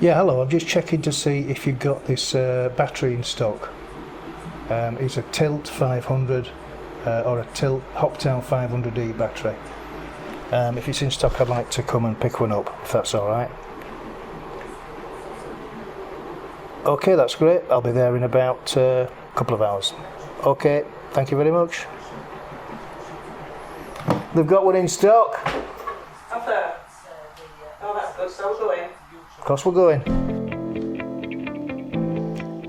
Yeah, hello, I'm just checking to see if you've got this battery in stock. It's a Tilt 500 or a Tilt Hoptown 500E battery. If it's in stock, I'd like to come and pick one up, if that's alright. Okay, that's great. I'll be there in about a couple of hours. Okay, thank you very much. They've got one in stock. Up there. Oh, that's good. So we're going. Of course we're going.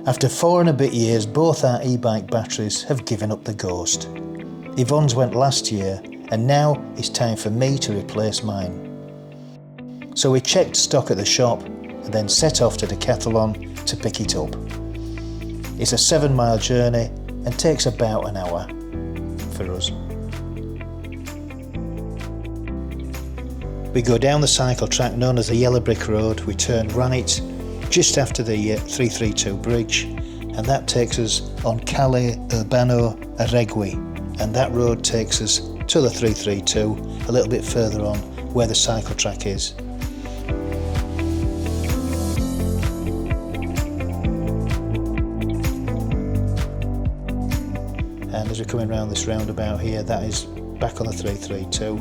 After 4 and a bit years, both our e-bike batteries have given up the ghost. Yvonne's went last year, and now it's time for me to replace mine. So we checked stock at the shop and then set off to Decathalon to pick it up. It's a 7-mile journey and takes about an hour for us. We go down the cycle track known as the Yellow Brick Road, we turn right just after the 332 bridge, and that takes us on Calle Urbano Aregui, and that road takes us to the 332 a little bit further on where the cycle track is. And as we're coming around this roundabout here, that is back on the 332,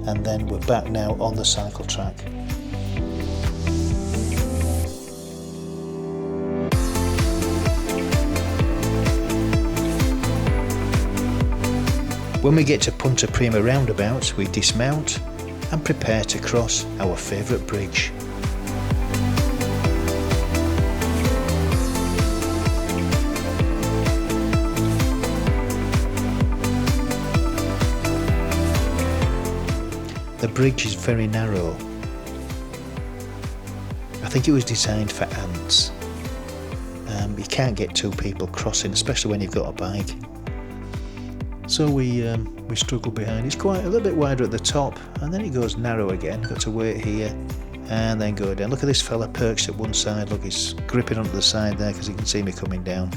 and then we're back now on the cycle track. When we get to Punta Prima roundabout, we dismount and prepare to cross our favourite bridge. The bridge is very narrow. I think it was designed for ants. You can't get 2 people crossing, especially when you've got a bike. So we struggle behind. It's quite a little bit wider at the top, and then it goes narrow again. Got to wait here and then go down. Look at this fella perched at one side. Look, he's gripping onto the side there because he can see me coming down.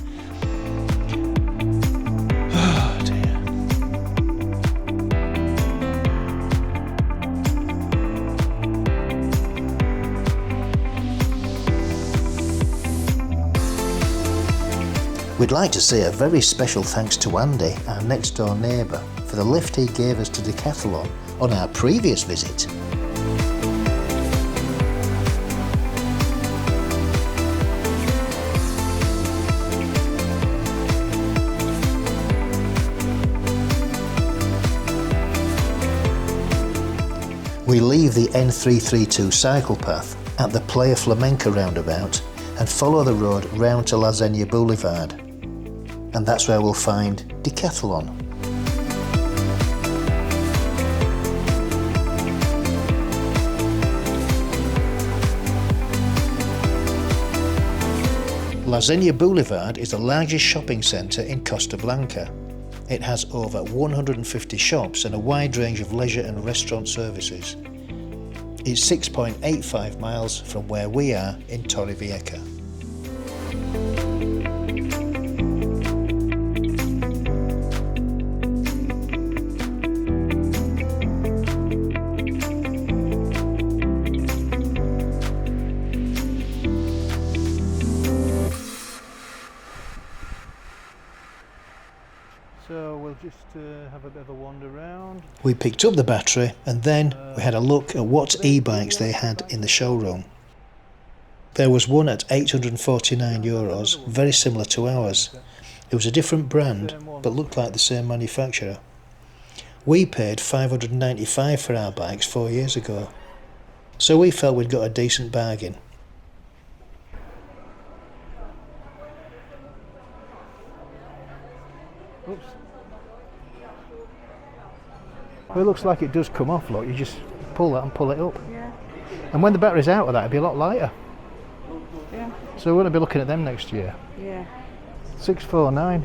Oh dear. We'd like to say a very special thanks to Andy, our next door neighbour, for the lift he gave us to Decathlon on our previous visit. We leave the N332 cycle path at the Playa Flamenca roundabout and follow the road round to Zenia Boulevard. And that's where we'll find Decathalon. Zenia Boulevard is the largest shopping centre in Costa Blanca. It has over 150 shops and a wide range of leisure and restaurant services. It's 6.85 miles from where we are in Torrevieja. So we'll just have a bit of a wander around. We picked up the battery and then we had a look at what e-bikes they had in the showroom. There was one at €849, very similar to ours. It was a different brand but looked like the same manufacturer. We paid $595 for our bikes 4 years ago, so we felt we'd got a decent bargain. Oops. Well, it looks like it does come off, look. You just pull that and pull it up. Yeah. And when the battery's out of that, it'll be a lot lighter. Yeah. So we're going to be looking at them next year. Yeah. 649.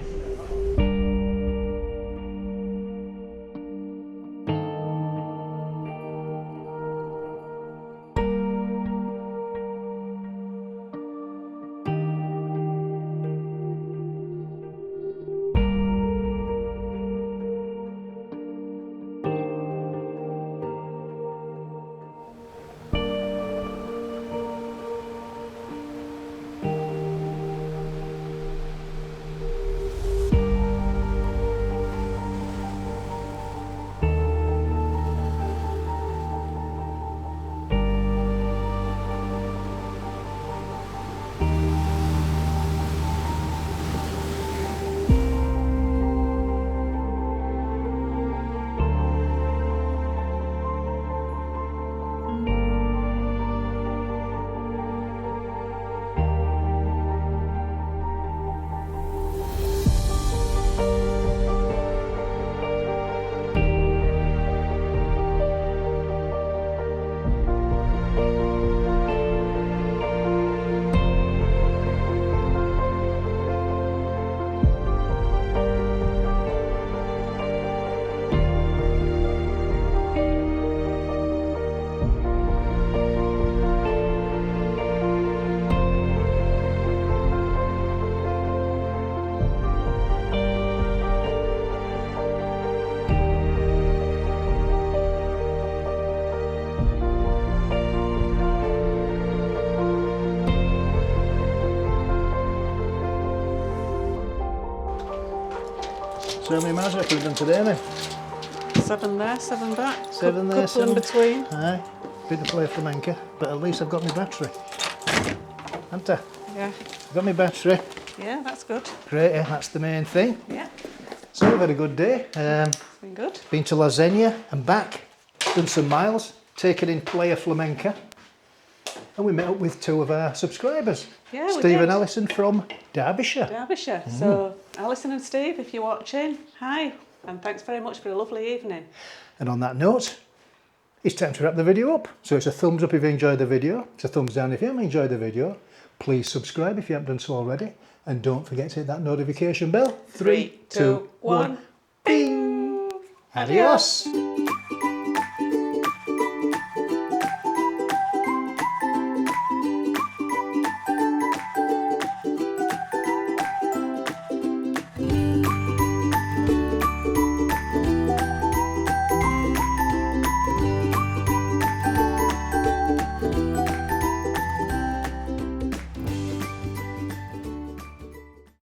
So how many miles have we done today then? 7 there, 7 back. 7 there, Couple in 7. between. Aye, bit of Playa Flamenca, but at least I've got my battery. Haven't I? Yeah. I've got my battery. Yeah, that's good. Great, that's the main thing. Yeah, So we've had a good day. it's been good. Been to La Zenia and back, done some miles, taken in Playa Flamenca, and we met up with 2 of our subscribers. Yeah, we Steve did. and Allison from Derbyshire. Derbyshire. So, Alison and Steve, if you're watching, hi, and thanks very much for a lovely evening. And on that note, it's time to wrap the video up. So it's a thumbs up if you enjoyed the video, it's a thumbs down if you haven't enjoyed the video. Please subscribe if you haven't done so already, and don't forget to hit that notification bell. 3, 2, 1, bing! Adios!